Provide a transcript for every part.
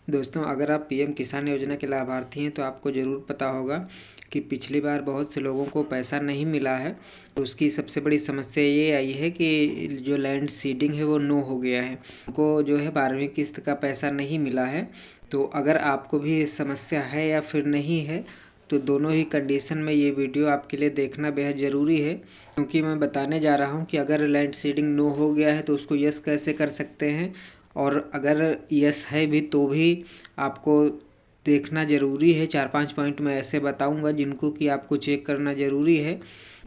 दोस्तों, अगर आप पीएम किसान योजना के लाभार्थी हैं तो आपको ज़रूर पता होगा कि पिछली बार बहुत से लोगों को पैसा नहीं मिला है। तो उसकी सबसे बड़ी समस्या ये आई है कि जो लैंड सीडिंग है वो नो हो गया है, उनको जो है 12वीं किस्त का पैसा नहीं मिला है। तो अगर आपको भी ये समस्या है या फिर नहीं है तो दोनों ही कंडीशन में ये वीडियो आपके लिए देखना बेहद ज़रूरी है, क्योंकि मैं बताने जा रहा हूँ कि अगर लैंड सीडिंग नो हो गया है तो उसको यस कैसे कर सकते हैं, और अगर यस है भी तो भी आपको देखना ज़रूरी है। 4-5 पॉइंट मैं ऐसे बताऊंगा जिनको कि आपको चेक करना ज़रूरी है,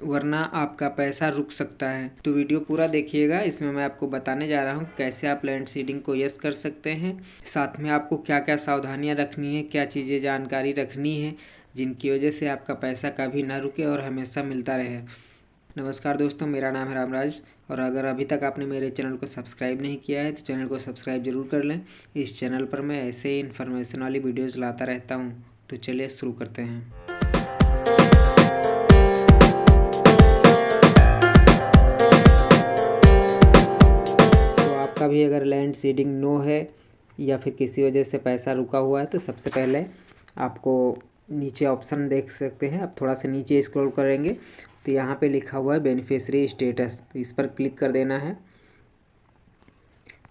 वरना आपका पैसा रुक सकता है। तो वीडियो पूरा देखिएगा, इसमें मैं आपको बताने जा रहा हूँ कैसे आप लैंड सीडिंग को यस कर सकते हैं, साथ में आपको क्या क्या सावधानियाँ रखनी है, क्या चीज़ें जानकारी रखनी है जिनकी वजह से आपका पैसा कभी ना रुके और हमेशा मिलता रहे। नमस्कार दोस्तों, मेरा नाम है रामराज, और अगर अभी तक आपने मेरे चैनल को सब्सक्राइब नहीं किया है तो चैनल को सब्सक्राइब जरूर कर लें। इस चैनल पर मैं ऐसे ही इन्फॉर्मेशन वाली वीडियोस लाता रहता हूं। तो चलिए शुरू करते हैं। तो आपका भी अगर लैंड सीडिंग नो है या फिर किसी वजह से पैसा रुका हुआ है तो सबसे पहले आपको नीचे ऑप्शन देख सकते हैं। आप थोड़ा सा नीचे स्क्रॉल करेंगे तो यहाँ पे लिखा हुआ है बेनिफिशियरी स्टेटस, तो इस पर क्लिक कर देना है।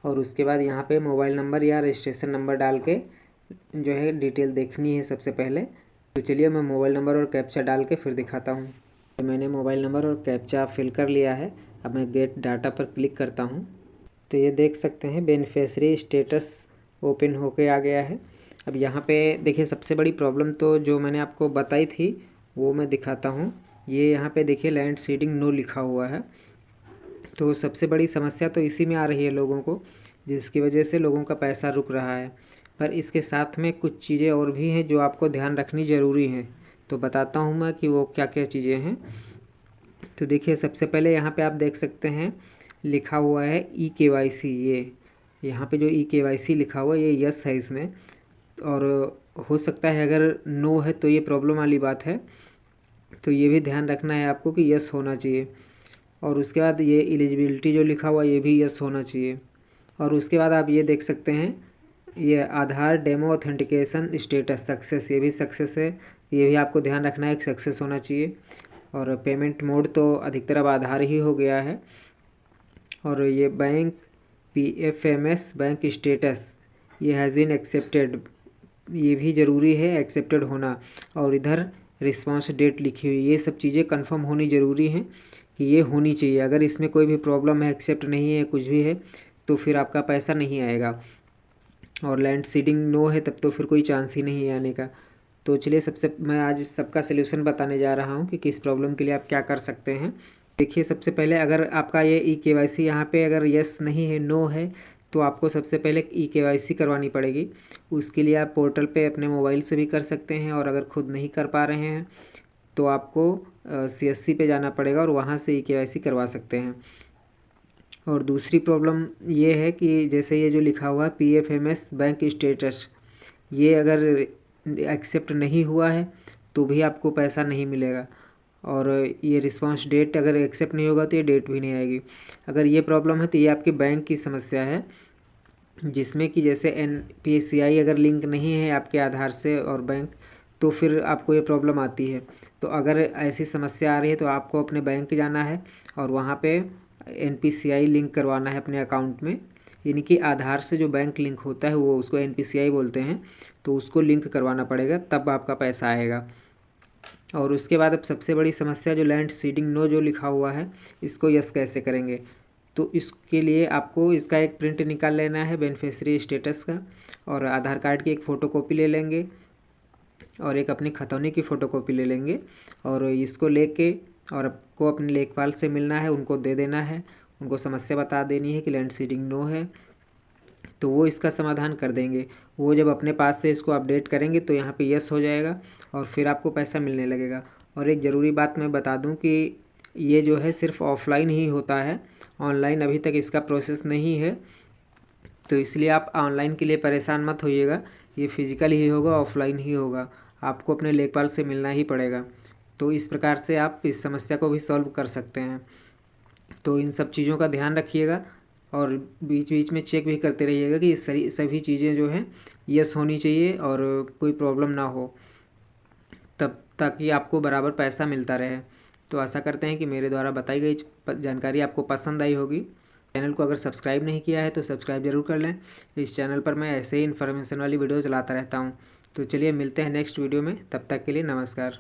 और उसके बाद यहाँ पे मोबाइल नंबर या रजिस्ट्रेशन नंबर डाल के जो है डिटेल देखनी है सबसे पहले। तो चलिए मैं मोबाइल नंबर और कैप्चा डाल के फिर दिखाता हूँ। तो मैंने मोबाइल नंबर और कैप्चा फिल कर लिया है। अब मैं गेट डाटा पर क्लिक करता हूँ तो ये देख सकते हैं बेनिफिशियरी स्टेटस ओपन होके आ गया है। अब यहाँ पे देखिए, सबसे बड़ी प्रॉब्लम तो जो मैंने आपको बताई थी वो मैं दिखाता हूँ। ये यहाँ पे देखिए लैंड सीडिंग नो लिखा हुआ है। तो सबसे बड़ी समस्या तो इसी में आ रही है लोगों को, जिसकी वजह से लोगों का पैसा रुक रहा है। पर इसके साथ में कुछ चीज़ें और भी हैं जो आपको ध्यान रखनी ज़रूरी है। तो बताता हूँ मैं कि वो क्या क्या चीज़ें हैं। तो देखिए, सबसे पहले यहाँ पे आप देख सकते हैं लिखा हुआ है EKYC। ये यहाँ पे जो EKYC लिखा हुआ है ये यस है इसमें, और हो सकता है अगर नो है तो ये प्रॉब्लम वाली बात है। तो ये भी ध्यान रखना है आपको कि यस होना चाहिए। और उसके बाद ये एलिजिबिलिटी जो लिखा हुआ ये भी यस होना चाहिए। और उसके बाद आप ये देख सकते हैं ये आधार डेमो ऑथेंटिकेशन स्टेटस सक्सेस, ये भी सक्सेस है। ये भी आपको ध्यान रखना है कि सक्सेस होना चाहिए। और पेमेंट मोड तो अधिकतर अब आधार ही हो गया है। और ये बैंक PFMS बैंक स्टेटस ये हैज़ बीन एक्सेप्टेड, ये भी ज़रूरी है एक्सेप्टेड होना। और इधर रिस्पांस डेट लिखी हुई, ये सब चीज़ें कंफर्म होनी ज़रूरी हैं कि ये होनी चाहिए। अगर इसमें कोई भी प्रॉब्लम है, एक्सेप्ट नहीं है, कुछ भी है, तो फिर आपका पैसा नहीं आएगा। और लैंड सीडिंग नो है तब तो फिर कोई चांस ही नहीं है आने का। तो चलिए सबसे मैं आज सबका सलूशन बताने जा रहा हूँ कि किस प्रॉब्लम के लिए आप क्या कर सकते हैं। देखिए, सबसे पहले अगर आपका ये EKYC यहाँ पे अगर यस नहीं है, नो है, तो आपको सबसे पहले EKYC करवानी पड़ेगी। उसके लिए आप पोर्टल पे अपने मोबाइल से भी कर सकते हैं, और अगर खुद नहीं कर पा रहे हैं तो आपको CSC पे जाना पड़ेगा और वहाँ से EKYC करवा सकते हैं। और दूसरी प्रॉब्लम ये है कि जैसे ये जो लिखा हुआ है PFMS बैंक स्टेटस, ये अगर एक्सेप्ट नहीं हुआ है तो भी आपको पैसा नहीं मिलेगा। और ये रिस्पांस डेट अगर एक्सेप्ट नहीं होगा तो ये डेट भी नहीं आएगी। अगर ये प्रॉब्लम है तो ये आपकी बैंक की समस्या है, जिसमें कि जैसे NPCI अगर लिंक नहीं है आपके आधार से और बैंक, तो फिर आपको ये प्रॉब्लम आती है। तो अगर ऐसी समस्या आ रही है तो आपको अपने बैंक जाना है और वहाँ पे NPCI लिंक करवाना है अपने अकाउंट में, यानी कि आधार से जो बैंक लिंक होता है वो उसको NPCI बोलते हैं, तो उसको लिंक करवाना पड़ेगा, तब आपका पैसा आएगा। और उसके बाद अब सबसे बड़ी समस्या जो लैंड सीडिंग नो जो लिखा हुआ है इसको यस कैसे करेंगे। तो इसके लिए आपको इसका एक प्रिंट निकाल लेना है बेनिफिशियरी स्टेटस का, और आधार कार्ड की एक फ़ोटोकॉपी ले लेंगे और एक अपनी खतौनी की फ़ोटोकॉपी ले लेंगे। और इसको लेके और आपको अपने लेखपाल से मिलना है, उनको दे देना है, उनको समस्या बता देनी है कि लैंड सीडिंग नो है, तो वो इसका समाधान कर देंगे। वो जब अपने पास से इसको अपडेट करेंगे तो यहाँ पे यस हो जाएगा और फिर आपको पैसा मिलने लगेगा। और एक ज़रूरी बात मैं बता दूँ कि ये जो है सिर्फ ऑफलाइन ही होता है, ऑनलाइन अभी तक इसका प्रोसेस नहीं है। तो इसलिए आप ऑनलाइन के लिए परेशान मत होइएगा, ये फिज़िकल ही होगा, ऑफलाइन ही होगा, आपको अपने लेखपाल से मिलना ही पड़ेगा। तो इस प्रकार से आप इस समस्या को भी सॉल्व कर सकते हैं। तो इन सब चीज़ों का ध्यान रखिएगा और बीच बीच में चेक भी करते रहिएगा कि सभी चीज़ें जो हैं यस होनी चाहिए और कोई प्रॉब्लम ना हो, तब ताकि आपको बराबर पैसा मिलता रहे। तो आशा करते हैं कि मेरे द्वारा बताई गई जानकारी आपको पसंद आई होगी। चैनल को अगर सब्सक्राइब नहीं किया है तो सब्सक्राइब ज़रूर कर लें। इस चैनल पर मैं ऐसे ही इन्फॉर्मेशन वाली वीडियो चलाता रहता हूँ। तो चलिए मिलते हैं नेक्स्ट वीडियो में, तब तक के लिए नमस्कार।